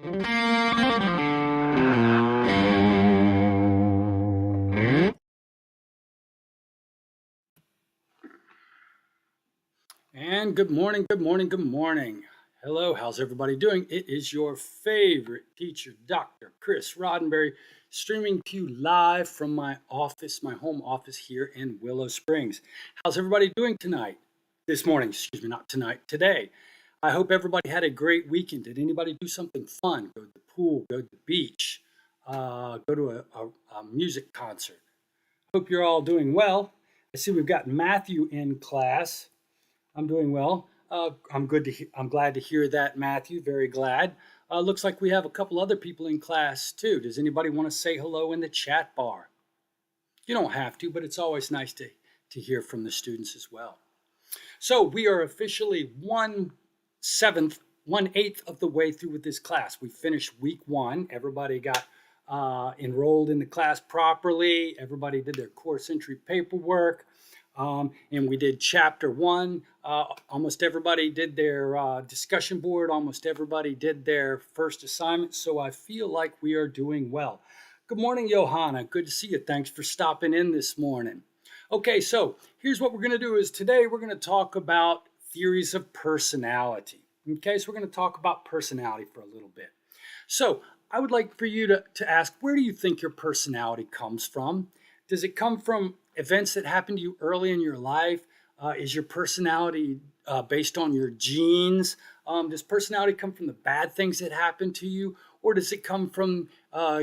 And good morning, good morning, good morning. Hello, how's everybody doing? It is your favorite teacher, Dr. Chris Roddenberry, streaming to you live from my office, my home office here in Willow Springs. How's everybody doing tonight? This morning, excuse me, not tonight, today. I hope everybody had a great weekend. Did anybody do something fun? Go to the pool, go to the beach, go to a music concert. Hope you're all doing well. I see we've got Matthew in class. I'm doing well. I'm glad to hear that, Matthew. Very glad. Looks like we have a couple other people in class too. Does anybody want to say hello in the chat bar? You don't have to, but it's always nice to hear from the students as well. So we are officially 1/8 of the way through with this class. We finished week 1. Everybody got enrolled in the class properly. Everybody did their course entry paperwork. And we did chapter 1. Almost everybody did their discussion board. Almost everybody did their first assignment. So I feel like we are doing well. Good morning, Johanna. Good to see you. Thanks for stopping in this morning. Okay, so here's what we're going to do is today we're going to talk about theories of personality. Okay, so we're going to talk about personality for a little bit. So I would like for you to ask, where do you think your personality comes from? Does it come from events that happened to you early in your life? Is your personality based on your genes? Does personality come from the bad things that happened to you? Or does it come from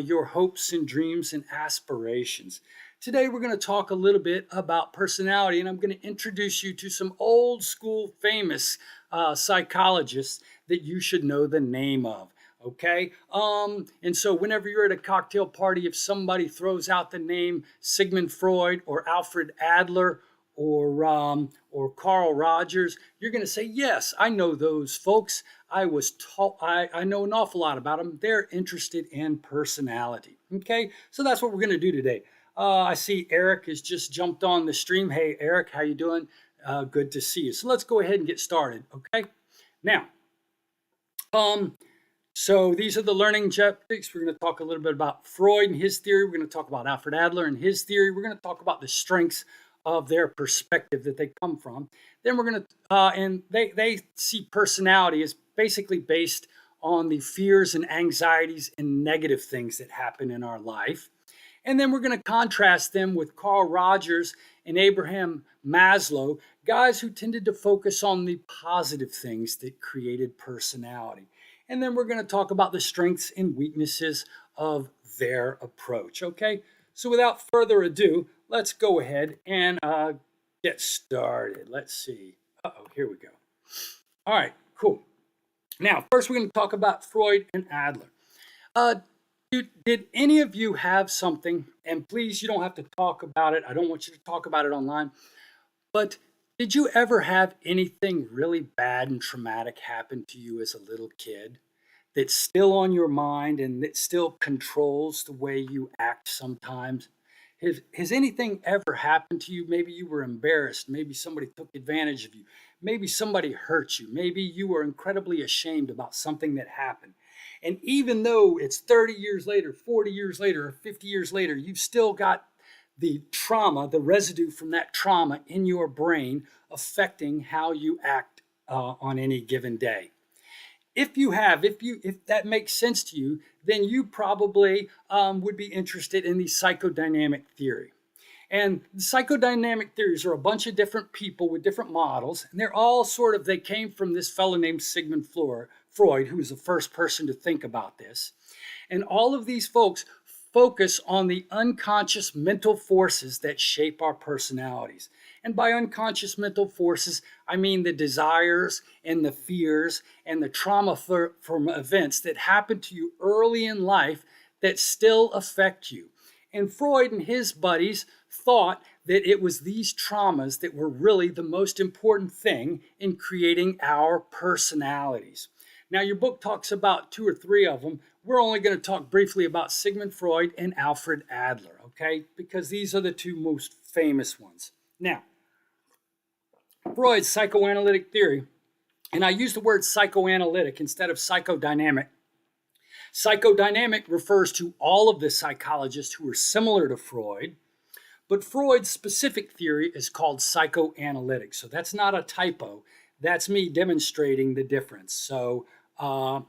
your hopes and dreams and aspirations? Today, we're going to talk a little bit about personality, and I'm going to introduce you to some old school famous psychologists that you should know the name of. Okay. And so whenever you're at a cocktail party, if somebody throws out the name Sigmund Freud or Alfred Adler or Carl Rogers, you're going to say, yes, I know those folks. I know an awful lot about them. They're interested in personality. Okay. So that's what we're going to do today. I see Eric has just jumped on the stream. Hey, Eric, how you doing? Good to see you. So let's go ahead and get started. Okay. Now, so these are the learning objectives. We're going to talk a little bit about Freud and his theory. We're going to talk about Alfred Adler and his theory. We're going to talk about the strengths of their perspective that they come from. Then we're going to, and they see personality as basically based on the fears and anxieties and negative things that happen in our life. And then we're going to contrast them with Carl Rogers and Abraham Maslow, guys who tended to focus on the positive things that created personality. And then we're going to talk about the strengths and weaknesses of their approach. Okay, so without further ado, let's go ahead and get started. Let's see. Here we go. All right, cool. Now, first we're going to talk about Freud and Adler. Did any of you have something, and please, you don't have to talk about it. I don't want you to talk about it online, but did you ever have anything really bad and traumatic happen to you as a little kid that's still on your mind and that still controls the way you act sometimes? Has anything ever happened to you? Maybe you were embarrassed. Maybe somebody took advantage of you. Maybe somebody hurt you. Maybe you were incredibly ashamed about something that happened. And even though it's 30 years later, 40 years later, or 50 years later, you've still got the trauma, the residue from that trauma in your brain affecting how you act on any given day. If that makes sense to you, then you probably would be interested in the psychodynamic theory. And the psychodynamic theories are a bunch of different people with different models, and they're all they came from this fellow named Sigmund Freud, who was the first person to think about this. And all of these folks focus on the unconscious mental forces that shape our personalities. And by unconscious mental forces, I mean the desires and the fears and the trauma from events that happen to you early in life that still affect you. And Freud and his buddies thought that it was these traumas that were really the most important thing in creating our personalities. Now, your book talks about 2 or 3 of them. We're only going to talk briefly about Sigmund Freud and Alfred Adler, okay? Because these are the 2 most famous ones. Now, Freud's psychoanalytic theory, and I use the word psychoanalytic instead of psychodynamic Psychodynamic refers to all of the psychologists who are similar to Freud, but Freud's specific theory is called psychoanalytic. So that's not a typo. That's me demonstrating the difference. So when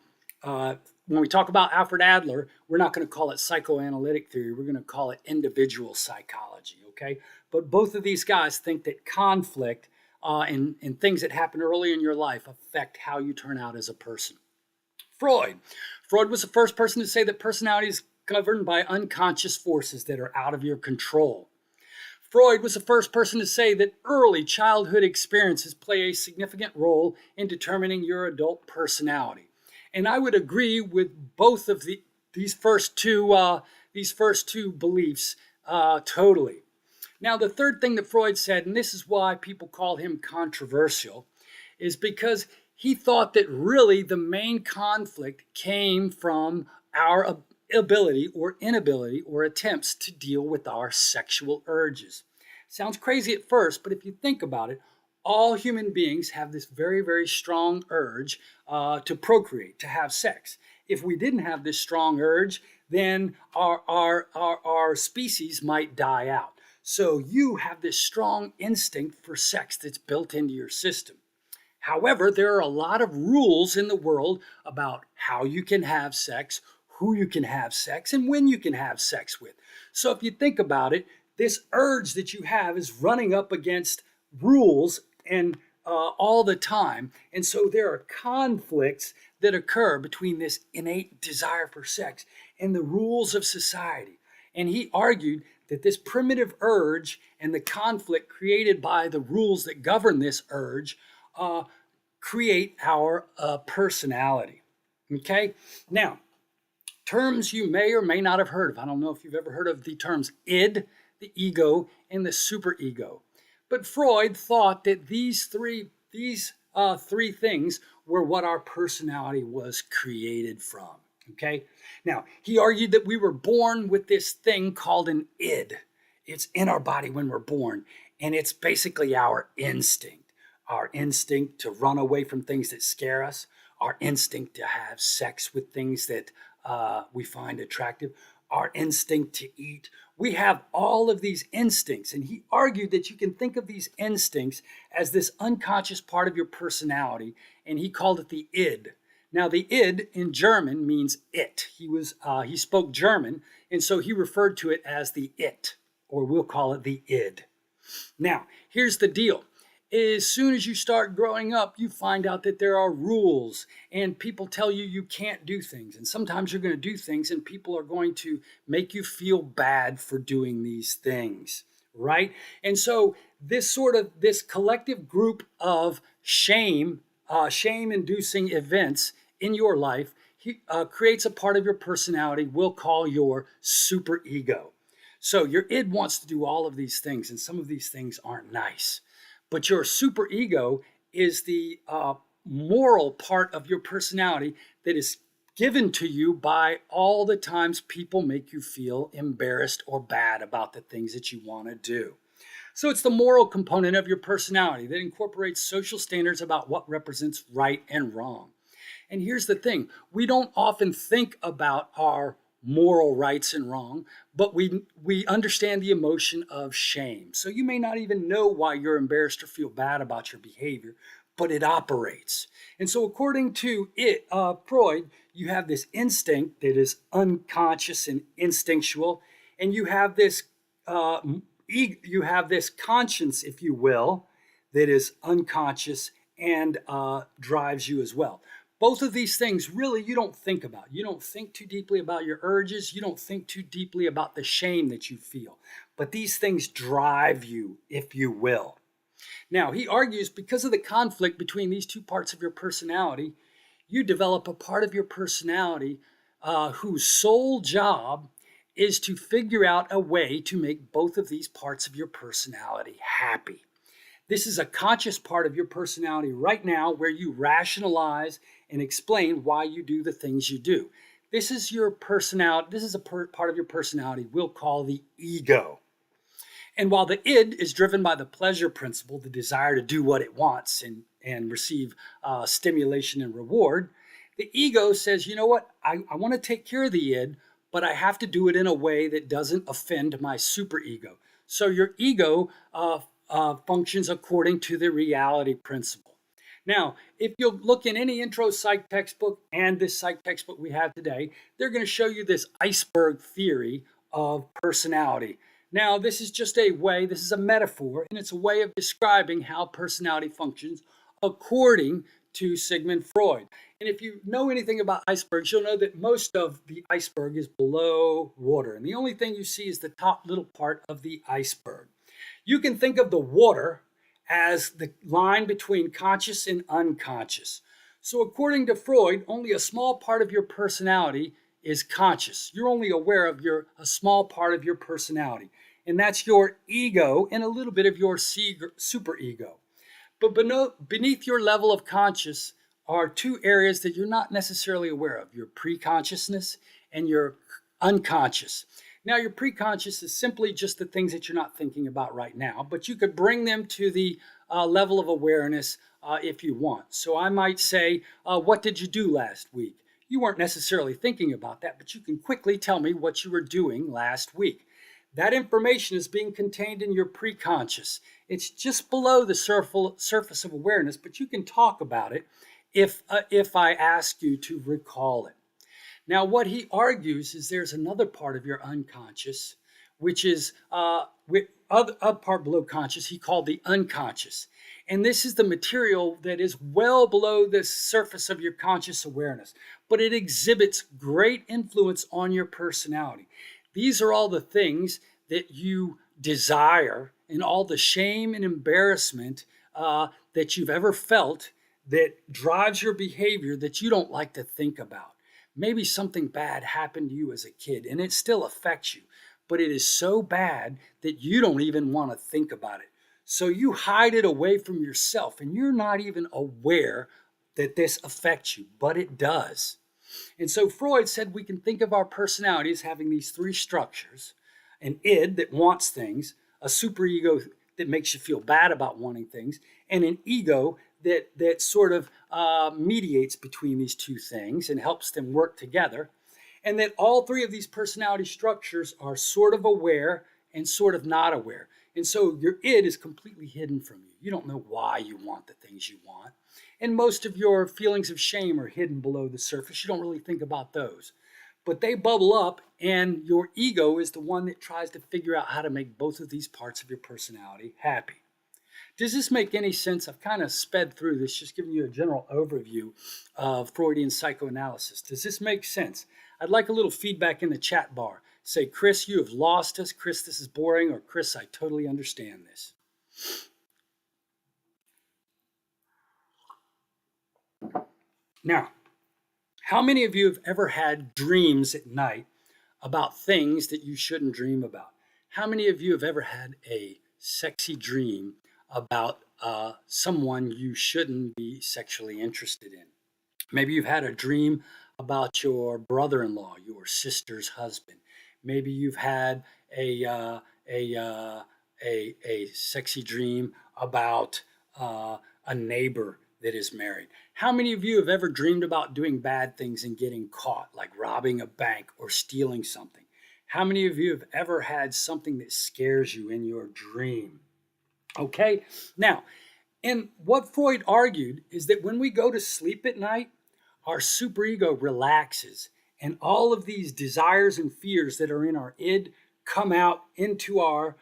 we talk about Alfred Adler, we're not going to call it psychoanalytic theory. We're going to call it individual psychology, okay? But both of these guys think that conflict and things that happen early in your life affect how you turn out as a person. Freud. Freud was the first person to say that personality is governed by unconscious forces that are out of your control. Freud was the first person to say that early childhood experiences play a significant role in determining your adult personality. And I would agree with both of these first two beliefs totally. Now, the third thing that Freud said, and this is why people call him controversial, is because he thought that really the main conflict came from our ability or inability or attempts to deal with our sexual urges. Sounds crazy at first, but if you think about it, all human beings have this very, very strong urge to procreate, to have sex. If we didn't have this strong urge, then our species might die out. So you have this strong instinct for sex that's built into your system. However, there are a lot of rules in the world about how you can have sex, who you can have sex, and when you can have sex with. So if you think about it, this urge that you have is running up against rules and all the time. And so there are conflicts that occur between this innate desire for sex and the rules of society. And he argued that this primitive urge and the conflict created by the rules that govern this urge create our personality. Okay? Now, terms you may or may not have heard of. I don't know if you've ever heard of the terms id, the ego, and the superego. But Freud thought that these three things were what our personality was created from. Okay? Now, he argued that we were born with this thing called an id. It's in our body when we're born, and it's basically our instinct to run away from things that scare us, our instinct to have sex with things that we find attractive, our instinct to eat. We have all of these instincts, and he argued that you can think of these instincts as this unconscious part of your personality, and he called it the id. Now, the id in German means it. He spoke German, and so he referred to it as the it, or we'll call it the id. Now, here's the deal. As soon as you start growing up, you find out that there are rules and people tell you you can't do things. And sometimes you're going to do things and people are going to make you feel bad for doing these things, right? And so this collective group of shame-inducing events in your life creates a part of your personality we'll call your superego. So your id wants to do all of these things, and some of these things aren't nice. But your superego is the moral part of your personality that is given to you by all the times people make you feel embarrassed or bad about the things that you want to do. So it's the moral component of your personality that incorporates social standards about what represents right and wrong. And here's the thing, we don't often think about our moral rights and wrong, but we understand the emotion of shame. So you may not even know why you're embarrassed or feel bad about your behavior, but it operates. And so according to Freud, you have this instinct that is unconscious and instinctual, and you have this conscience, if you will, that is unconscious and drives you as well. Both of these things really you don't think about. You don't think too deeply about your urges. You don't think too deeply about the shame that you feel. But these things drive you, if you will. Now, he argues because of the conflict between these two parts of your personality, you develop a part of your personality whose sole job is to figure out a way to make both of these parts of your personality happy. This is a conscious part of your personality right now where you rationalize and explain why you do the things you do. This is your personality. This is a part of your personality we'll call the ego. And while the id is driven by the pleasure principle, the desire to do what it wants and receive stimulation and reward, The ego says, you know what, I want to take care of the id, but I have to do it in a way that doesn't offend my superego. So your ego functions according to the reality principle. Now, if you look in any intro psych textbook and this psych textbook we have today, they're going to show you this iceberg theory of personality. Now, this is just a way, this is a metaphor, and it's a way of describing how personality functions according to Sigmund Freud. And if you know anything about icebergs, you'll know that most of the iceberg is below water. And the only thing you see is the top little part of the iceberg. You can think of the water as the line between conscious and unconscious. So according to Freud, only a small part of your personality is conscious. You're only aware of a small part of your personality. And that's your ego and a little bit of your superego. But beneath your level of conscious are two areas that you're not necessarily aware of, your preconsciousness and your unconscious. Now, your preconscious is simply just the things that you're not thinking about right now, but you could bring them to the level of awareness if you want. So I might say, what did you do last week? You weren't necessarily thinking about that, but you can quickly tell me what you were doing last week. That information is being contained in your preconscious. It's just below the surface of awareness, but you can talk about it if I ask you to recall it. Now, what he argues is there's another part of your unconscious, which is other part below conscious, he called the unconscious. And this is the material that is well below the surface of your conscious awareness, but it exhibits great influence on your personality. These are all the things that you desire and all the shame and embarrassment that you've ever felt that drives your behavior that you don't like to think about. Maybe something bad happened to you as a kid and it still affects you, but it is so bad that you don't even want to think about it. So you hide it away from yourself and you're not even aware that this affects you, but it does. And so Freud said we can think of our personality as having these three structures: an id that wants things, a superego that makes you feel bad about wanting things, and an ego that sort of mediates between these two things and helps them work together. And that all three of these personality structures are sort of aware and sort of not aware. And so your id is completely hidden from you. You don't know why you want the things you want. And most of your feelings of shame are hidden below the surface. You don't really think about those. But they bubble up, and your ego is the one that tries to figure out how to make both of these parts of your personality happy. Does this make any sense? I've kind of sped through this, just giving you a general overview of Freudian psychoanalysis. Does this make sense? I'd like a little feedback in the chat bar. Say, Chris, you have lost us. Chris, this is boring. Or Chris, I totally understand this. Now, how many of you have ever had dreams at night about things that you shouldn't dream about? How many of you have ever had a sexy dream about someone you shouldn't be sexually interested in? Maybe you've had a dream about your brother-in-law, your sister's husband. Maybe you've had a sexy dream about a neighbor that is married. How many of you have ever dreamed about doing bad things and getting caught, like robbing a bank or stealing something? How many of you have ever had something that scares you in your dream? Okay, now, and what Freud argued is that when we go to sleep at night, our superego relaxes, and all of these desires and fears that are in our id come out into our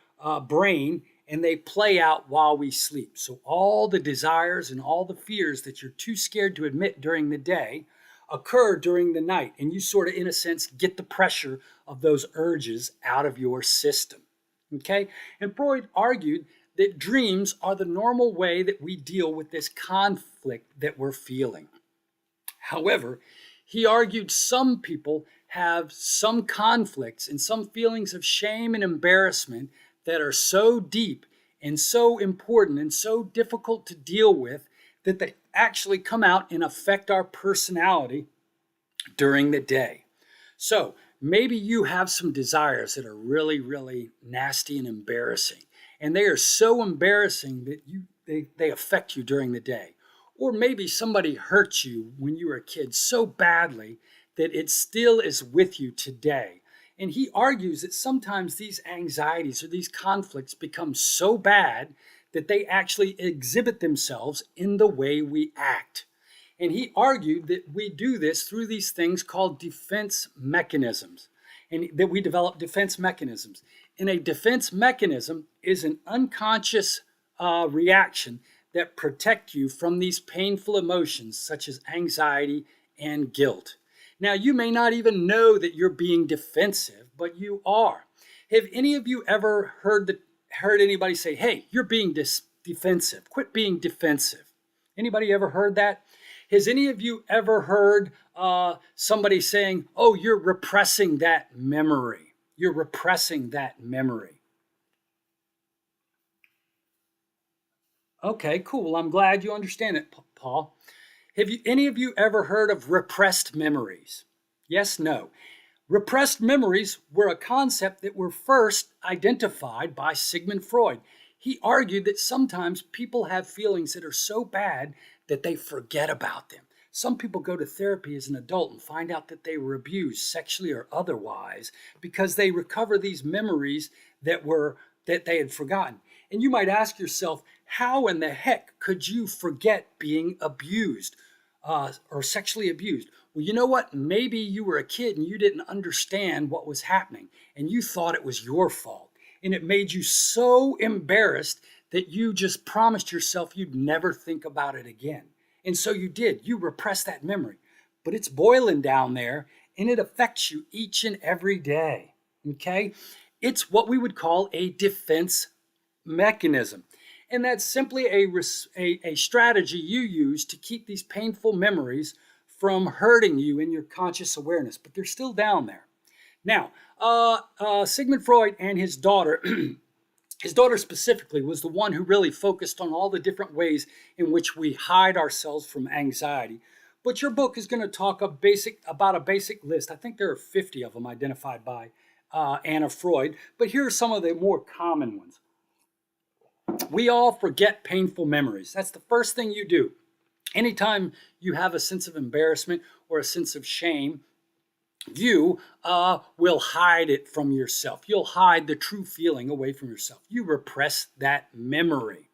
brain, and they play out while we sleep. So all the desires and all the fears that you're too scared to admit during the day occur during the night, and you sort of, in a sense, get the pressure of those urges out of your system. Okay, and Freud argued that dreams are the normal way that we deal with this conflict that we're feeling. However, he argued some people have some conflicts and some feelings of shame and embarrassment that are so deep and so important and so difficult to deal with that they actually come out and affect our personality during the day. So maybe you have some desires that are really, really nasty and embarrassing, and they are so embarrassing that they affect you during the day. Or maybe somebody hurt you when you were a kid so badly that it still is with you today. And he argues that sometimes these anxieties or these conflicts become so bad that they actually exhibit themselves in the way we act. And he argued that we do this through these things called defense mechanisms, and that we develop defense mechanisms. And a defense mechanism is an unconscious reaction that protect you from these painful emotions such as anxiety and guilt. Now, you may not even know that you're being defensive, but you are. Have any of you ever heard anybody say, "Hey, you're being defensive. Quit being defensive"? Anybody ever heard that? Has any of you ever heard somebody saying, "Oh, you're repressing that memory. You're repressing that memory"? Okay, cool. I'm glad you understand it, Paul. Have any of you ever heard of repressed memories? Yes, no. Repressed memories were a concept that were first identified by Sigmund Freud. He argued that sometimes people have feelings that are so bad that they forget about them. Some people go to therapy as an adult and find out that they were abused sexually or otherwise because they recover these memories that they had forgotten. And you might ask yourself, how in the heck could you forget being abused or sexually abused? Well, you know what? Maybe you were a kid and you didn't understand what was happening and you thought it was your fault. And it made you so embarrassed that you just promised yourself you'd never think about it again. And so you did. You repressed that memory. But it's boiling down there and it affects you each and every day. Okay? It's what we would call a defense mechanism. And that's simply a strategy you use to keep these painful memories from hurting you in your conscious awareness, but they're still down there. Now, Sigmund Freud and his daughter, his daughter specifically, was the one who really focused on all the different ways in which we hide ourselves from anxiety. But your book is going to talk about a basic list. I think there are 50 of them identified by Anna Freud, but here are some of the more common ones. We all forget painful memories. That's the first thing you do. Anytime you have a sense of embarrassment or a sense of shame, you will hide it from yourself. You'll hide the true feeling away from yourself. You repress that memory.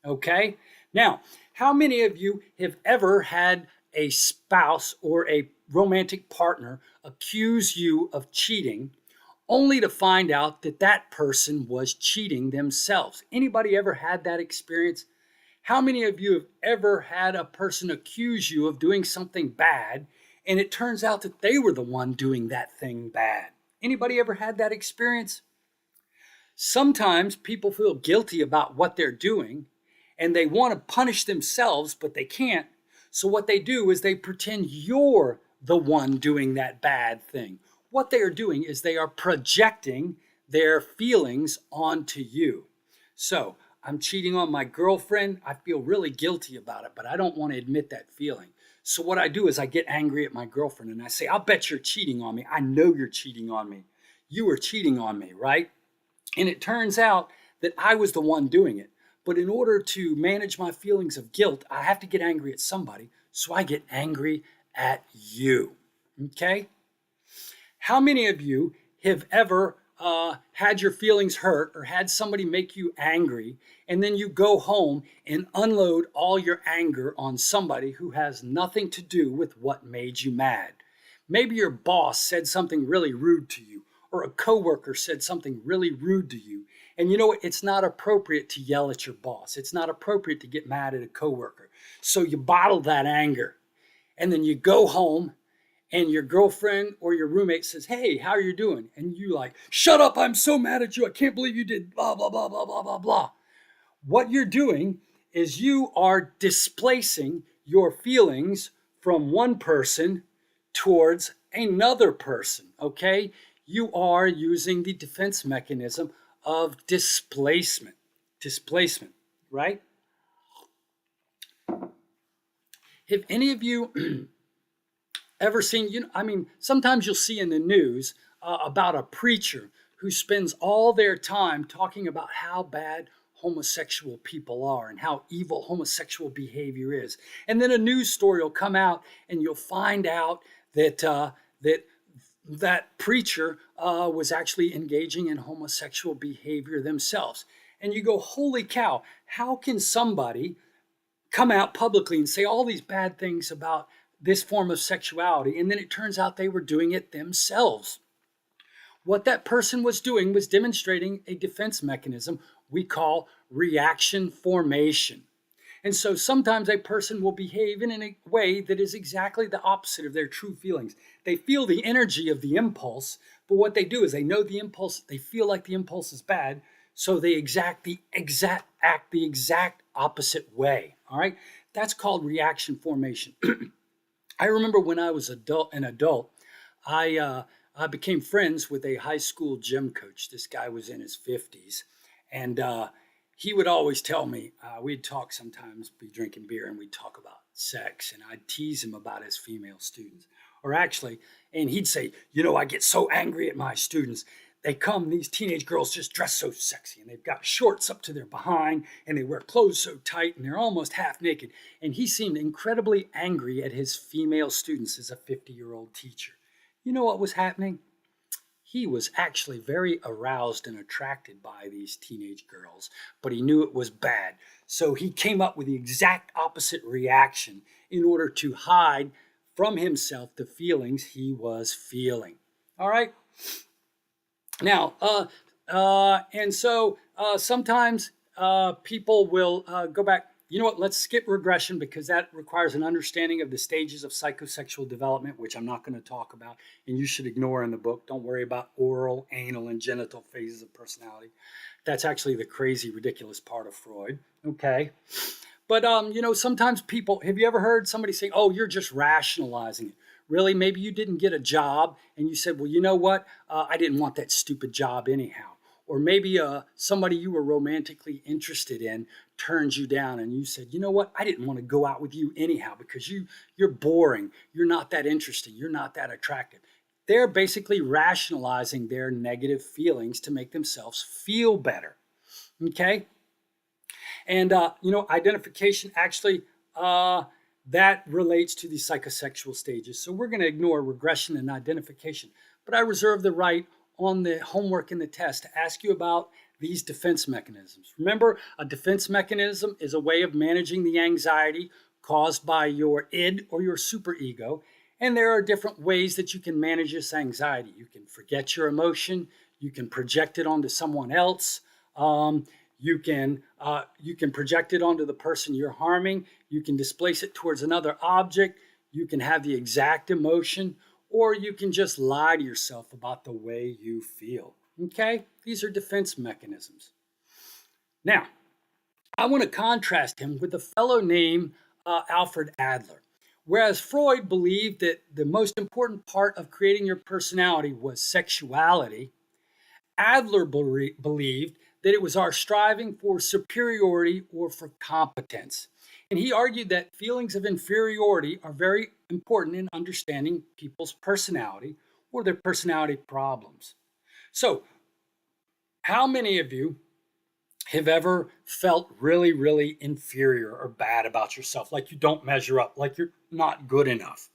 Okay? Now, how many of you have ever had a spouse or a romantic partner accuse you of cheating only to find out that that person was cheating themselves? Anybody ever had that experience? How many of you have ever had a person accuse you of doing something bad and it turns out that they were the one doing that thing bad? Anybody ever had that experience? Sometimes people feel guilty about what they're doing and they want to punish themselves, but they can't. So what they do is they pretend you're the one doing that bad thing. What they are doing is they are projecting their feelings onto you. So, I'm cheating on my girlfriend. I feel really guilty about it, but I don't want to admit that feeling. So what I do is I get angry at my girlfriend and I say, "I'll bet you're cheating on me. I know you're cheating on me. You were cheating on me, right?" And it turns out that I was the one doing it. But in order to manage my feelings of guilt, I have to get angry at somebody. So I get angry at you. Okay? How many of you have ever had your feelings hurt or had somebody make you angry, and then you go home and unload all your anger on somebody who has nothing to do with what made you mad? Maybe your boss said something really rude to you, or a coworker said something really rude to you. And you know what? It's not appropriate to yell at your boss. It's not appropriate to get mad at a coworker. So you bottle that anger, and then you go home and your girlfriend or your roommate says, "Hey, how are you doing?" And you like, "Shut up, I'm so mad at you. I can't believe you did blah, blah, blah, blah, blah, blah, blah." What you're doing is you are displacing your feelings from one person towards another person, okay? You are using the defense mechanism of displacement. Displacement, right? Have any of you ever seen, sometimes you'll see in the news about a preacher who spends all their time talking about how bad homosexual people are and how evil homosexual behavior is. And then a news story will come out and you'll find out that that preacher was actually engaging in homosexual behavior themselves. And you go, holy cow, how can somebody come out publicly and say all these bad things about this form of sexuality, and then it turns out they were doing it themselves? What that person was doing was demonstrating a defense mechanism we call reaction formation. And so sometimes a person will behave in a way that is exactly the opposite of their true feelings. They feel the energy of the impulse, but what they do is they know the impulse, they feel like the impulse is bad, so they act the exact opposite way. All right, that's called reaction formation. I remember when I was an adult, I became friends with a high school gym coach. This guy was in his 50s, and he would always tell me, we'd talk sometimes, be drinking beer, and we'd talk about sex, and I'd tease him about his female students. Or actually, and he'd say, I get so angry at my students. These teenage girls just dress so sexy, and they've got shorts up to their behind, and they wear clothes so tight, and they're almost half naked. And he seemed incredibly angry at his female students as a 50-year-old teacher. You know what was happening? He was actually very aroused and attracted by these teenage girls, but he knew it was bad. So he came up with the exact opposite reaction in order to hide from himself the feelings he was feeling. All right? Now, sometimes people will go back. You know what? Let's skip regression because that requires an understanding of the stages of psychosexual development, which I'm not going to talk about, and you should ignore in the book. Don't worry about oral, anal, and genital phases of personality. That's actually the crazy, ridiculous part of Freud. Okay. But, sometimes people, have you ever heard somebody say, oh, you're just rationalizing it? Really? Maybe you didn't get a job and you said, well, you know what? I didn't want that stupid job anyhow. Or maybe somebody you were romantically interested in turned you down and you said, you know what? I didn't want to go out with you anyhow because you're boring. You're not that interesting. You're not that attractive. They're basically rationalizing their negative feelings to make themselves feel better. Okay? And, identification actually, that relates to the psychosexual stages. So we're going to ignore regression and identification. But I reserve the right on the homework and the test to ask you about these defense mechanisms. Remember, a defense mechanism is a way of managing the anxiety caused by your id or your superego. And there are different ways that you can manage this anxiety. You can forget your emotion. You can project it onto someone else. You can project it onto the person you're harming. You can displace it towards another object. You can have the exact emotion, or you can just lie to yourself about the way you feel. Okay? These are defense mechanisms. Now, I want to contrast him with a fellow named Alfred Adler. Whereas Freud believed that the most important part of creating your personality was sexuality, Adler believed that it was our striving for superiority or for competence. And he argued that feelings of inferiority are very important in understanding people's personality or their personality problems. So, how many of you have ever felt really, really inferior or bad about yourself, like you don't measure up, like you're not good enough?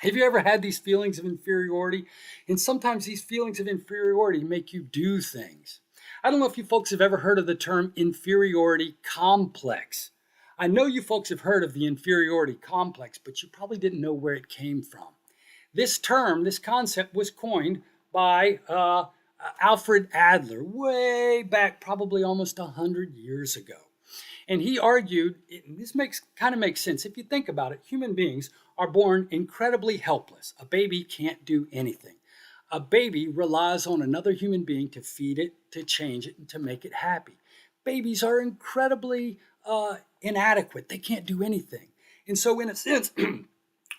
Have you ever had these feelings of inferiority? And sometimes these feelings of inferiority make you do things. I don't know if you folks have ever heard of the term inferiority complex. I know you folks have heard of the inferiority complex, but you probably didn't know where it came from. This term, this concept was coined by Alfred Adler way back, probably almost 100 years ago. And he argued, this kind of makes sense. If you think about it, human beings are born incredibly helpless. A baby can't do anything. A baby relies on another human being to feed it, to change it, and to make it happy. Babies are incredibly inadequate. They can't do anything. And so in a sense,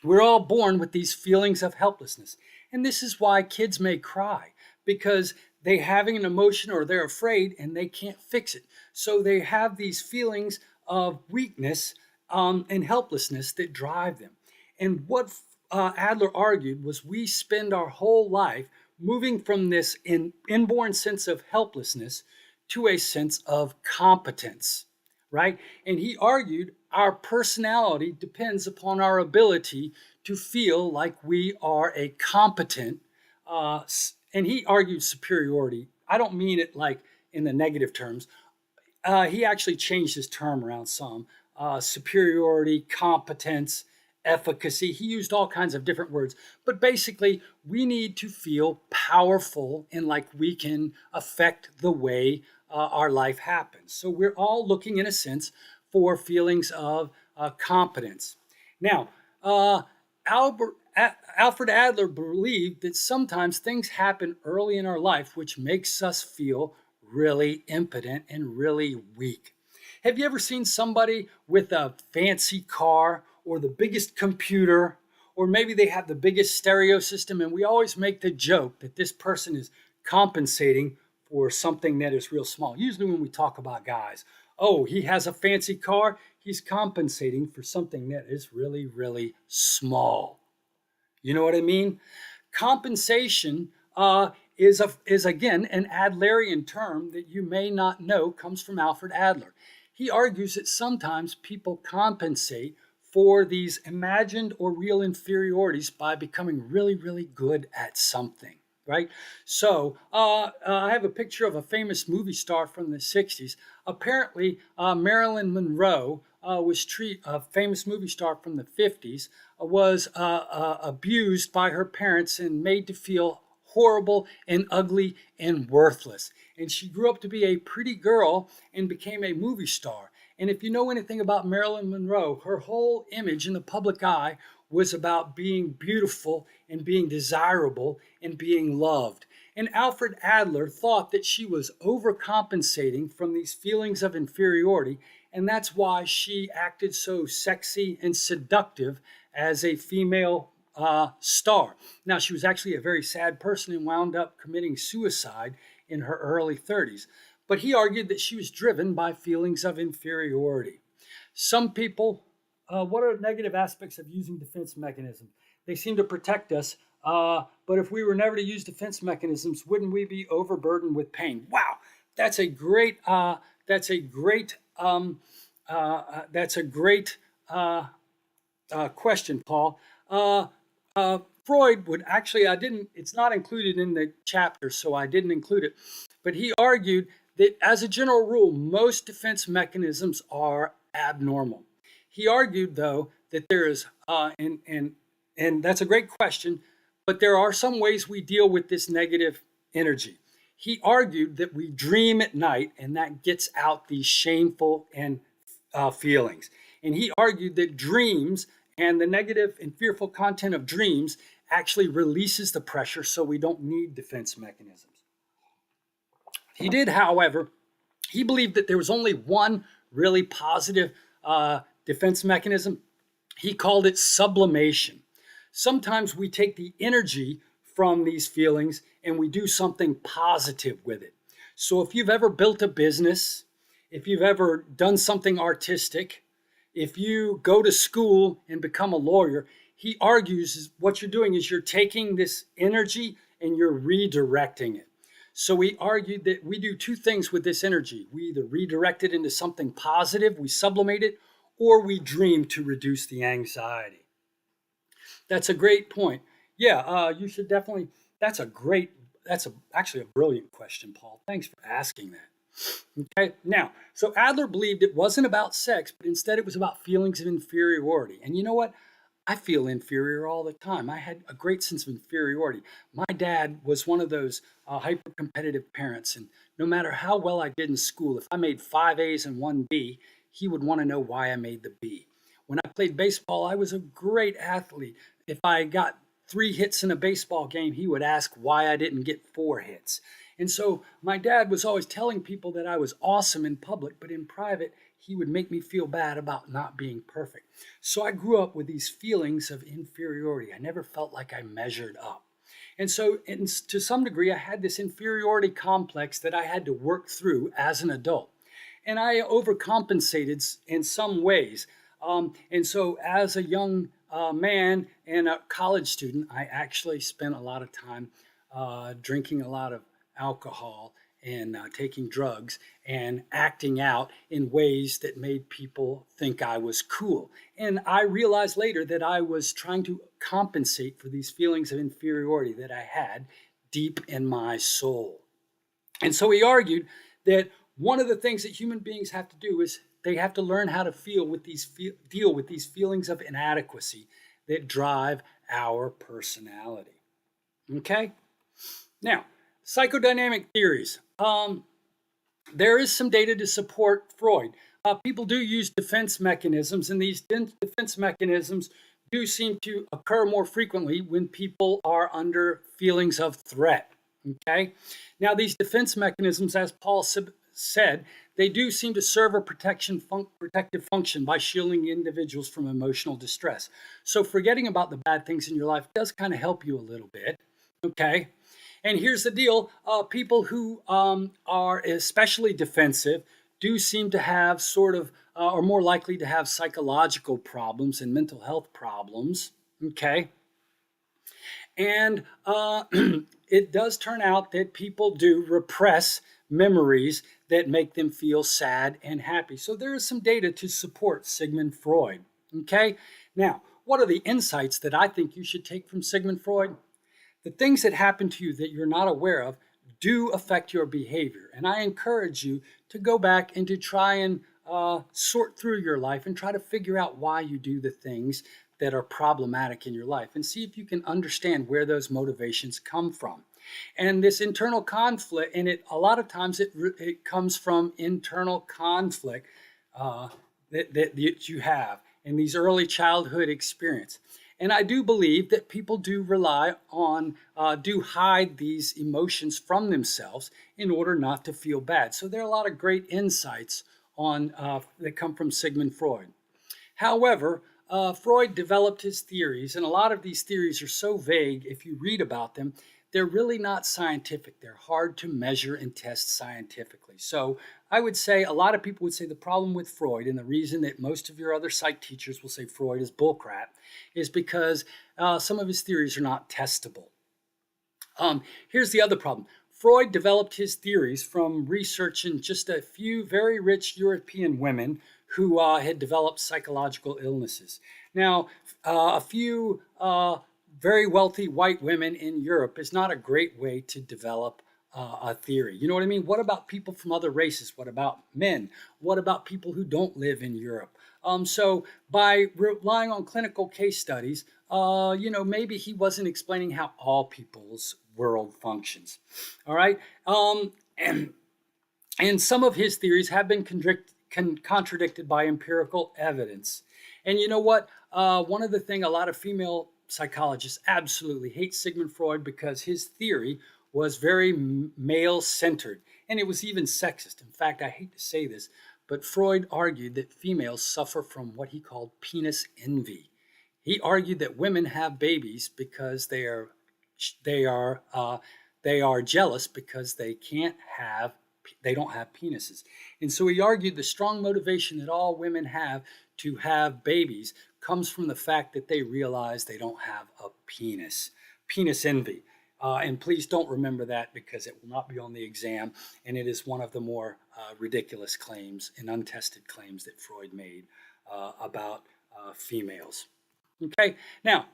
we're all born with these feelings of helplessness. And this is why kids may cry, because they're having an emotion or they're afraid and they can't fix it. So they have these feelings of weakness and helplessness that drive them. And what Adler argued was we spend our whole life moving from this inborn sense of helplessness to a sense of competence, right? And he argued our personality depends upon our ability to feel like we are a competent, and he argued superiority. I don't mean it like in the negative terms. He actually changed his term around some superiority, competence, efficacy. He used all kinds of different words. But basically, we need to feel powerful and like we can affect the way our life happens. So we're all looking, in a sense, for feelings of competence. Now, Alfred Adler believed that sometimes things happen early in our life which makes us feel really impotent and really weak. Have you ever seen somebody with a fancy car or the biggest computer, or maybe they have the biggest stereo system, and we always make the joke that this person is compensating for something that is real small. Usually when we talk about guys, oh, he has a fancy car, he's compensating for something that is really, really small. You know what I mean? Compensation is again an Adlerian term that you may not know comes from Alfred Adler. He argues that sometimes people compensate for these imagined or real inferiorities by becoming really, really good at something. Right? So I have a picture of a famous movie star from the 60s. Apparently, Marilyn Monroe a famous movie star from the 50s, was abused by her parents and made to feel horrible and ugly and worthless. And she grew up to be a pretty girl and became a movie star. And if you know anything about Marilyn Monroe, her whole image in the public eye was about being beautiful and being desirable and being loved. And Alfred Adler thought that she was overcompensating from these feelings of inferiority, and that's why she acted so sexy and seductive as a female star. Now, she was actually a very sad person and wound up committing suicide in her early 30s. But he argued that she was driven by feelings of inferiority. Some people, what are negative aspects of using defense mechanisms? They seem to protect us, but if we were never to use defense mechanisms, wouldn't we be overburdened with pain? Wow, that's a great, that's a great, that's a great question, Paul. Freud would actually, it's not included in the chapter, so I didn't include it, but he argued that as a general rule, most defense mechanisms are abnormal. He argued, though, that there is, and that's a great question, but there are some ways we deal with this negative energy. He argued that we dream at night, and that gets out these shameful and feelings. And he argued that dreams and the negative and fearful content of dreams actually releases the pressure, so we don't need defense mechanisms. He did, however, he believed that there was only one really positive defense mechanism. He called it sublimation. Sometimes we take the energy from these feelings and we do something positive with it. So if you've ever built a business, if you've ever done something artistic, if you go to school and become a lawyer, he argues what you're doing is you're taking this energy and you're redirecting it. So we argued that we do two things with this energy. We either redirect it into something positive, we sublimate it, or we dream to reduce the anxiety. That's a great point. Yeah, you should definitely, actually a brilliant question, Paul. Thanks for asking that. Okay, now, so Adler believed it wasn't about sex, but instead it was about feelings of inferiority. And you know what? I feel inferior all the time. I had a great sense of inferiority. My dad was one of those hyper-competitive parents, and no matter how well I did in school, if I made 5 A's and 1 B, he would want to know why I made the B. When I played baseball, I was a great athlete. If I got 3 hits in a baseball game, he would ask why I didn't get 4 hits. And so my dad was always telling people that I was awesome in public, but in private, he would make me feel bad about not being perfect. So I grew up with these feelings of inferiority. I never felt like I measured up. And so to some degree, I had this inferiority complex that I had to work through as an adult. And I overcompensated in some ways. And so as a young man and a college student, I actually spent a lot of time drinking a lot of alcohol and taking drugs and acting out in ways that made people think I was cool. And I realized later that I was trying to compensate for these feelings of inferiority that I had deep in my soul. And so he argued that one of the things that human beings have to do is they have to learn how to deal with these feelings of inadequacy that drive our personality. Okay? Now, psychodynamic theories. There is some data to support Freud. People do use defense mechanisms, and these defense mechanisms do seem to occur more frequently when people are under feelings of threat. Okay? Now, these defense mechanisms, as Paul said, they do seem to serve a protective function by shielding individuals from emotional distress. So forgetting about the bad things in your life does kind of help you a little bit. Okay? And here's the deal. People who are especially defensive do seem to have are more likely to have psychological problems and mental health problems. Okay? And it does turn out that people do repress memories that make them feel sad and happy. So there is some data to support Sigmund Freud. Okay? Now, what are the insights that I think you should take from Sigmund Freud? The things that happen to you that you're not aware of do affect your behavior. And I encourage you to go back and to try and sort through your life and try to figure out why you do the things that are problematic in your life and see if you can understand where those motivations come from. And this internal conflict, and a lot of times it comes from internal conflict that you have in these early childhood experience. And I do believe that people do do hide these emotions from themselves in order not to feel bad. So there are a lot of great insights that come from Sigmund Freud. However, Freud developed his theories, and a lot of these theories are so vague, if you read about them, they're really not scientific. They're hard to measure and test scientifically. So I would say a lot of people would say the problem with Freud, and the reason that most of your other psych teachers will say Freud is bullcrap, is because some of his theories are not testable. Here's the other problem. Freud developed his theories from researching just a few very rich European women who had developed psychological illnesses. Now, a few very wealthy white women in Europe is not a great way to develop a theory. You know what I mean? What about people from other races? What about men? What about people who don't live in Europe? So by relying on clinical case studies, maybe he wasn't explaining how all people's world functions. All right. And some of his theories have been contradicted by empirical evidence. And you know what? One of the things a lot of female psychologists absolutely hate Sigmund Freud because his theory was very male-centered, and it was even sexist. In fact, I hate to say this, but Freud argued that females suffer from what he called penis envy. He argued that women have babies because they are jealous because they don't have penises. And so he argued the strong motivation that all women have to have babies comes from the fact that they realize they don't have a penis. Penis envy. And please don't remember that because it will not be on the exam. And it is one of the more ridiculous claims and untested claims that Freud made about females. Okay, now,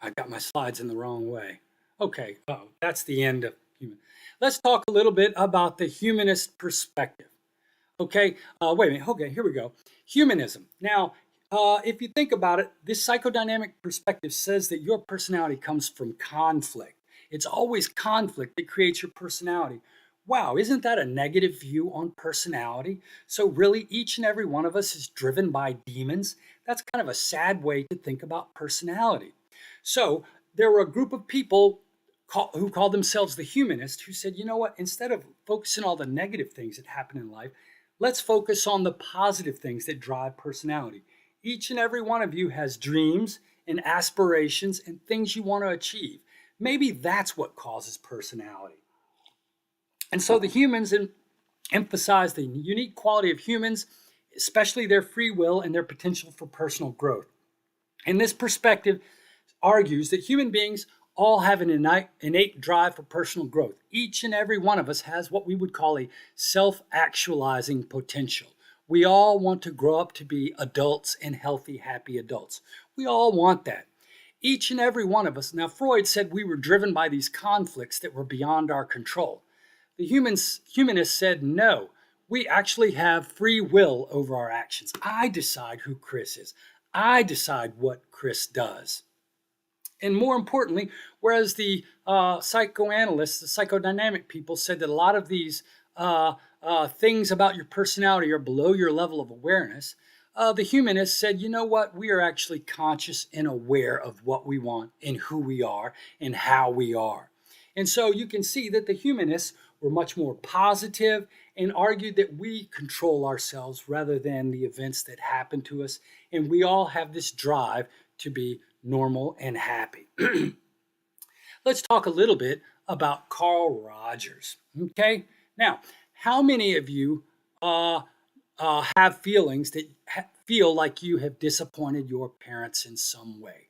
I got my slides in the wrong way. Okay, that's the end of human. Let's talk a little bit about the humanist perspective. Okay, wait a minute. Okay, here we go. Humanism. Now, if you think about it, this psychodynamic perspective says that your personality comes from conflict. It's always conflict that creates your personality. Wow, isn't that a negative view on personality? So really, each and every one of us is driven by demons. That's kind of a sad way to think about personality. So there were a group of people who called themselves the humanists who said, you know what, instead of focusing on all the negative things that happen in life, let's focus on the positive things that drive personality. Each and every one of you has dreams and aspirations and things you want to achieve. Maybe that's what causes personality. And so the humans emphasize the unique quality of humans, especially their free will and their potential for personal growth. And this perspective argues that human beings all have an innate drive for personal growth. Each and every one of us has what we would call a self-actualizing potential. We all want to grow up to be adults and healthy, happy adults. We all want that. Each and every one of us. Now, Freud said we were driven by these conflicts that were beyond our control. The humanists said no. We actually have free will over our actions. I decide who Chris is. I decide what Chris does. And more importantly, whereas the psychoanalysts, the psychodynamic people said that a lot of these things about your personality are below your level of awareness, the humanists said, you know what, we are actually conscious and aware of what we want and who we are and how we are. And so you can see that the humanists were much more positive and argued that we control ourselves rather than the events that happen to us. And we all have this drive to be normal and happy. Let's talk a little bit about Carl Rogers. Okay, now, how many of you have feelings that feel like you have disappointed your parents in some way?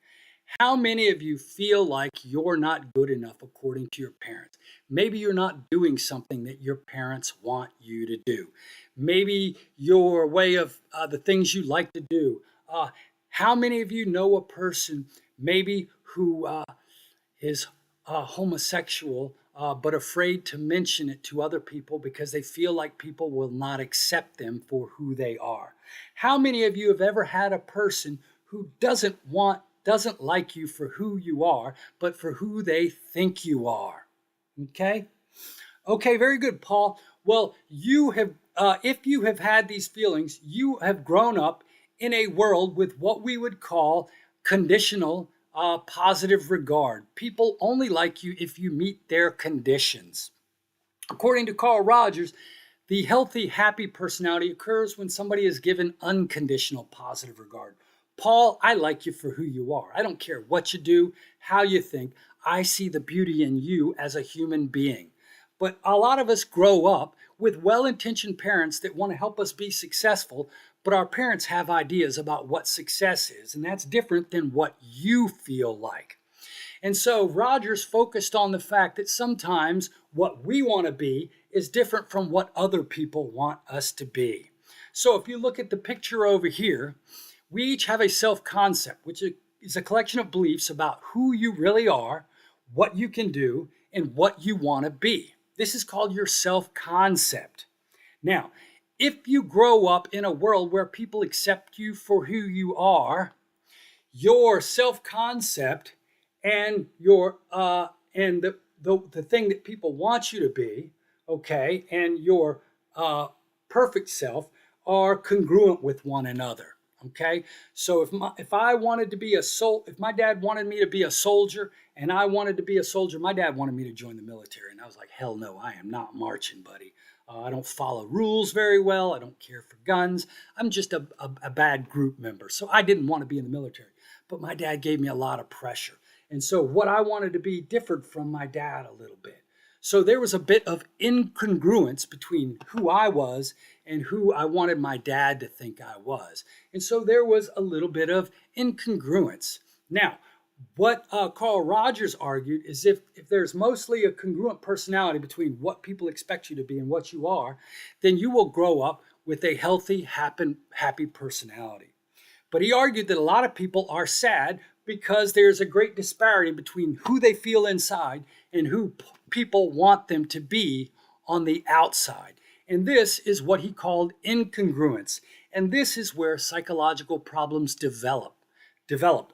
How many of you feel like you're not good enough according to your parents? Maybe you're not doing something that your parents want you to do. Maybe your way of the things you like to do. How many of you know a person maybe who is homosexual but afraid to mention it to other people because they feel like people will not accept them for who they are? How many of you have ever had a person who doesn't like you for who you are, but for who they think you are? Okay? Okay, very good, Paul. Well, you have, if you have had these feelings, you have grown up in a world with what we would call conditional positive regard. People only like you if you meet their conditions. According to Carl Rogers, the healthy, happy personality occurs when somebody is given unconditional positive regard. Paul, I like you for who you are. I don't care what you do, how you think. I see the beauty in you as a human being. But a lot of us grow up with well-intentioned parents that want to help us be successful, but our parents have ideas about what success is, and that's different than what you feel like. And so Rogers focused on the fact that sometimes what we want to be is different from what other people want us to be. So if you look at the picture over here, we each have a self-concept, which is a collection of beliefs about who you really are, what you can do, and what you want to be. This is called your self-concept. Now, if you grow up in a world where people accept you for who you are, your self-concept and your and the thing that people want you to be, okay, and your perfect self are congruent with one another. Okay, so if my dad wanted me to be a soldier and I wanted to be a soldier, my dad wanted me to join the military, and I was like, hell no, I am not marching, buddy. I don't follow rules very well. I don't care for guns. I'm just a bad group member. So I didn't want to be in the military. But my dad gave me a lot of pressure. And so what I wanted to be differed from my dad a little bit. So there was a bit of incongruence between who I was and who I wanted my dad to think I was. And so there was a little bit of incongruence. Now, what Carl Rogers argued is if there's mostly a congruent personality between what people expect you to be and what you are, then you will grow up with a healthy, happy personality. But he argued that a lot of people are sad because there's a great disparity between who they feel inside and who people want them to be on the outside. And this is what he called incongruence. And this is where psychological problems developed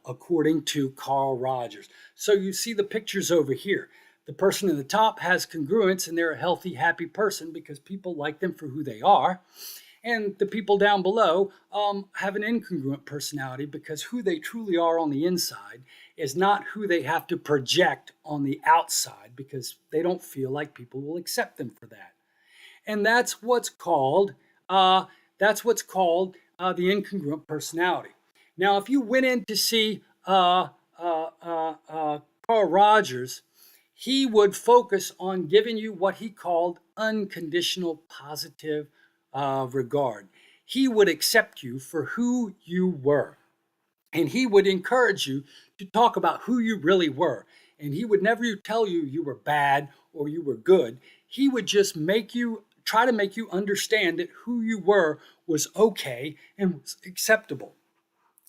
according to Carl Rogers. So you see the pictures over here. The person in the top has congruence and they're a healthy, happy person because people like them for who they are. And the people down below have an incongruent personality because who they truly are on the inside is not who they have to project on the outside because they don't feel like people will accept them for that. And that's what's called the incongruent personality. Now, if you went in to see Carl Rogers, he would focus on giving you what he called unconditional positive regard. He would accept you for who you were. And he would encourage you to talk about who you really were. And he would never tell you you were bad or you were good. He would just try to make you understand that who you were was okay and was acceptable.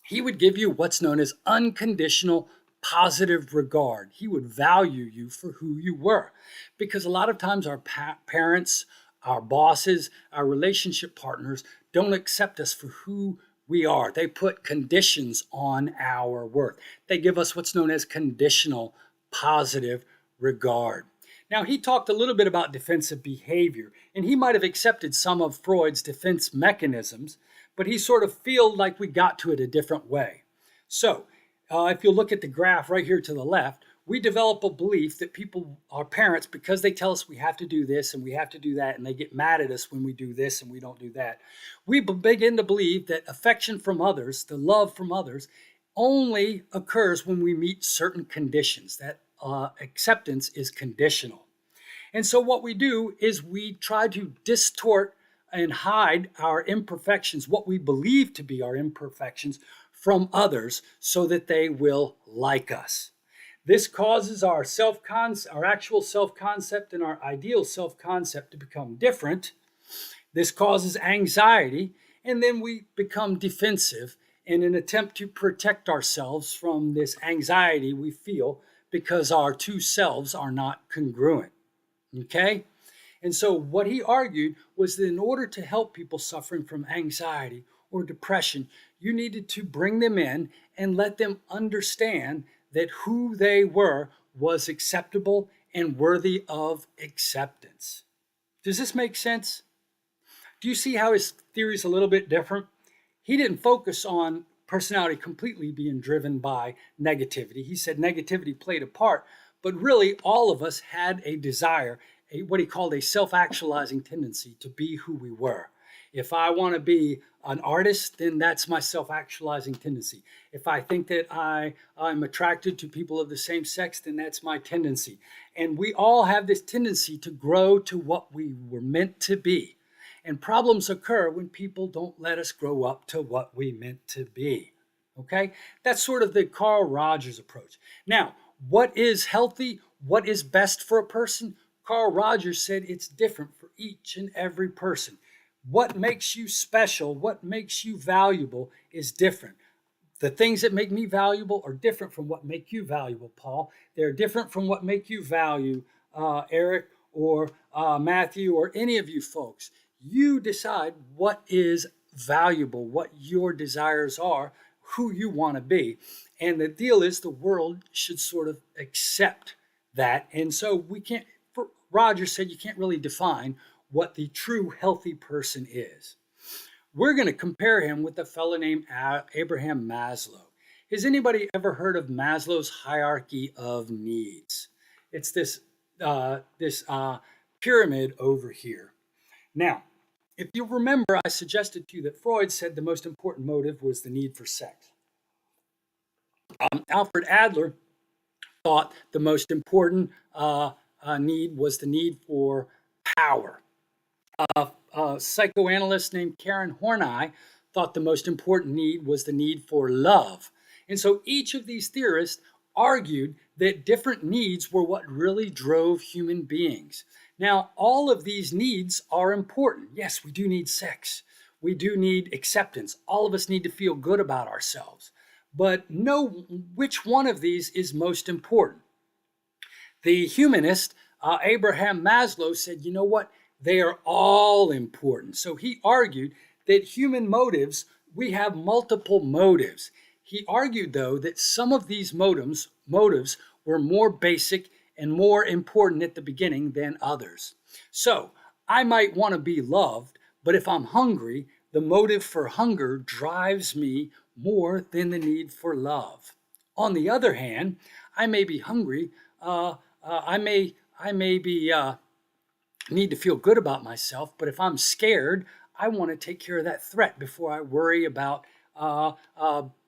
He would give you what's known as unconditional positive regard. He would value you for who you were. Because a lot of times our parents, our bosses, our relationship partners don't accept us for who we are. They put conditions on our worth. They give us what's known as conditional positive regard. Now, he talked a little bit about defensive behavior, and he might have accepted some of Freud's defense mechanisms, but he sort of feel like we got to it a different way. So, if you look at the graph right here to the left, we develop a belief that people, our parents, because they tell us we have to do this and we have to do that, and they get mad at us when we do this and we don't do that, we begin to believe that affection from others, the love from others, only occurs when we meet certain conditions. That acceptance is conditional. And so what we do is we try to distort and hide our imperfections, what we believe to be our imperfections, from others so that they will like us. This causes our actual self-concept and our ideal self-concept to become different. This causes anxiety, and then we become defensive in an attempt to protect ourselves from this anxiety we feel because our two selves are not congruent. Okay? And so what he argued was that in order to help people suffering from anxiety or depression, you needed to bring them in and let them understand that who they were was acceptable and worthy of acceptance. Does this make sense? Do you see how his theory is a little bit different? He didn't focus on personality completely being driven by negativity. He said negativity played a part, but really all of us had a desire, what he called a self-actualizing tendency to be who we were. If I want to be an artist, then that's my self-actualizing tendency. If I think that I'm attracted to people of the same sex, then that's my tendency. And we all have this tendency to grow to what we were meant to be. And problems occur when people don't let us grow up to what we meant to be. Okay? That's sort of the Carl Rogers approach. Now, what is healthy? What is best for a person? Carl Rogers said it's different for each and every person. What makes you special, what makes you valuable is different. The things that make me valuable are different from what make you valuable, Paul. They're different from what make you value, Eric or Matthew or any of you folks. You decide what is valuable, what your desires are, who you want to be. And the deal is the world should sort of accept that. And so we can't, Rogers said you can't really define what the true healthy person is. We're going to compare him with a fellow named Abraham Maslow. Has anybody ever heard of Maslow's hierarchy of needs? It's this pyramid over here. Now, if you remember, I suggested to you that Freud said the most important motive was the need for sex. Alfred Adler thought the most important need was the need for power. A psychoanalyst named Karen Horney thought the most important need was the need for love. And so each of these theorists argued that different needs were what really drove human beings. Now, all of these needs are important. Yes, we do need sex. We do need acceptance. All of us need to feel good about ourselves. But know which one of these is most important. The humanist, Abraham Maslow, said, you know what? They are all important. So he argued that human motives, we have multiple motives. He argued, though, that some of these motives were more basic and more important at the beginning than others. So I might want to be loved, but if I'm hungry, the motive for hunger drives me more than the need for love. On the other hand, I may be hungry. I may be need to feel good about myself, but if I'm scared, I want to take care of that threat before I worry about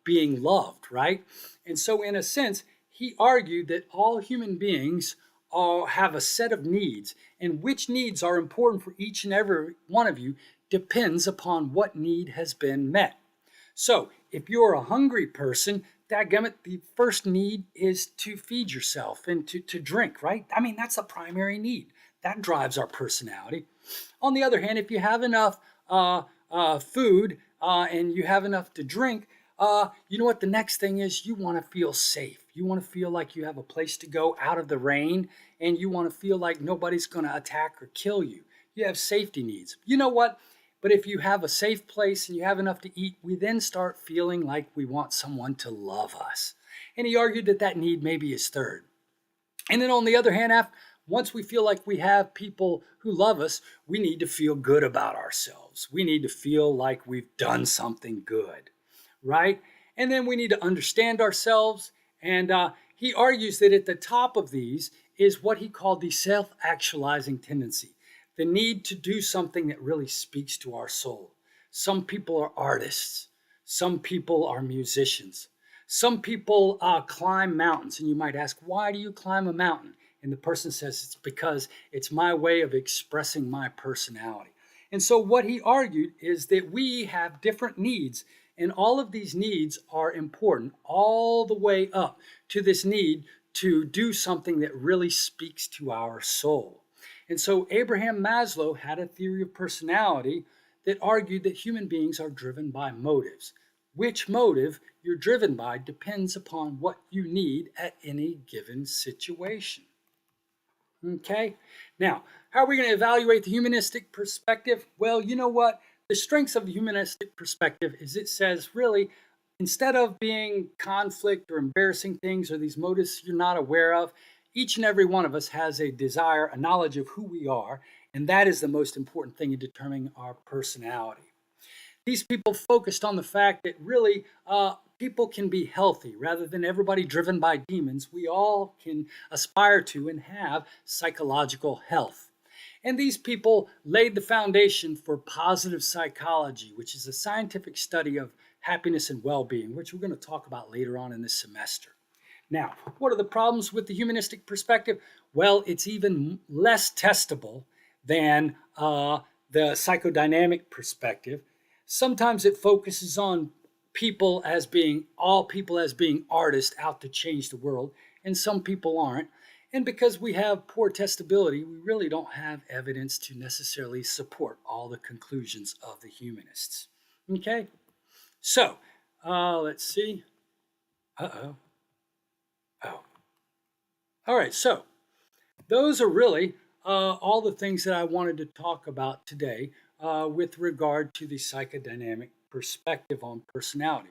being loved, right? And so in a sense, he argued that all human beings have a set of needs, and which needs are important for each and every one of you depends upon what need has been met. So if you're a hungry person, dadgummit, the first need is to feed yourself and to drink, right? I mean, that's a primary need. That drives our personality. On the other hand, if you have enough food and you have enough to drink, you know what the next thing is? You want to feel safe. You want to feel like you have a place to go out of the rain, and you want to feel like nobody's going to attack or kill you. You have safety needs. You know what? But if you have a safe place and you have enough to eat, we then start feeling like we want someone to love us. And he argued that that need maybe is third. And then on the other hand, once we feel like we have people who love us, we need to feel good about ourselves. We need to feel like we've done something good, right? And then we need to understand ourselves. And he argues that at the top of these is what he called the self-actualizing tendency, the need to do something that really speaks to our soul. Some people are artists. Some people are musicians. Some people climb mountains. And you might ask, why do you climb a mountain? And the person says, it's because it's my way of expressing my personality. And so what he argued is that we have different needs, and all of these needs are important all the way up to this need to do something that really speaks to our soul. And so Abraham Maslow had a theory of personality that argued that human beings are driven by motives. Which motive you're driven by depends upon what you need at any given situation. Okay, now, how are we going to evaluate the humanistic perspective? Well, you know what? The strengths of the humanistic perspective is it says, really, instead of being conflict or embarrassing things or these motives you're not aware of, each and every one of us has a desire, a knowledge of who we are, and that is the most important thing in determining our personality. These people focused on the fact that really people can be healthy rather than everybody driven by demons. We all can aspire to and have psychological health. And these people laid the foundation for positive psychology, which is a scientific study of happiness and well-being, which we're going to talk about later on in this semester. Now, what are the problems with the humanistic perspective? Well, it's even less testable than the psychodynamic perspective. Sometimes it focuses on all people as being artists out to change the world, and some people aren't. And because we have poor testability, we really don't have evidence to necessarily support all the conclusions of the humanists. Okay? So, let's see. Oh. All right, so those are really all the things that I wanted to talk about today with regard to the psychodynamic perspective on personality.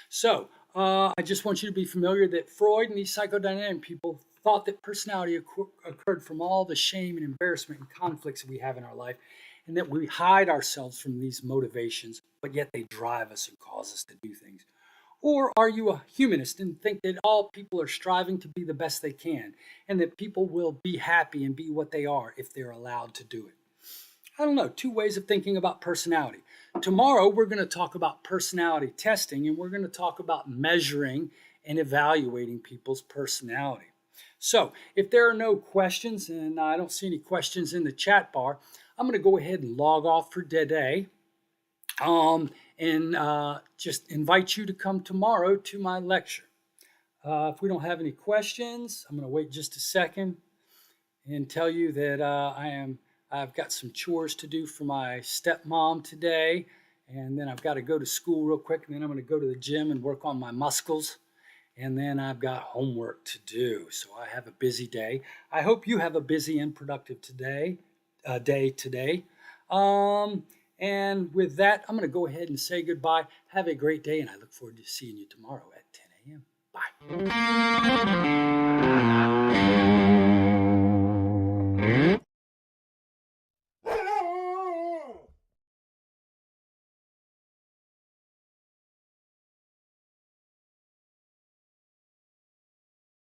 So I just want you to be familiar that Freud and these psychodynamic people thought that personality occurred from all the shame and embarrassment and conflicts that we have in our life, and that we hide ourselves from these motivations, but yet they drive us and cause us to do things. Or are you a humanist and think that all people are striving to be the best they can, and that people will be happy and be what they are if they're allowed to do it? I don't know, two ways of thinking about personality. Tomorrow, we're going to talk about personality testing, and we're going to talk about measuring and evaluating people's personality. So if there are no questions, and I don't see any questions in the chat bar, I'm going to go ahead and log off for today. And just invite you to come tomorrow to my lecture. If we don't have any questions, I'm going to wait just a second and tell you that I've got some chores to do for my stepmom today, and then I've got to go to school real quick, and then I'm going to go to the gym and work on my muscles, and then I've got homework to do. So I have a busy day. I hope you have a busy and productive day today. And with that, I'm going to go ahead and say goodbye. Have a great day, and I look forward to seeing you tomorrow at 10 a.m. Bye.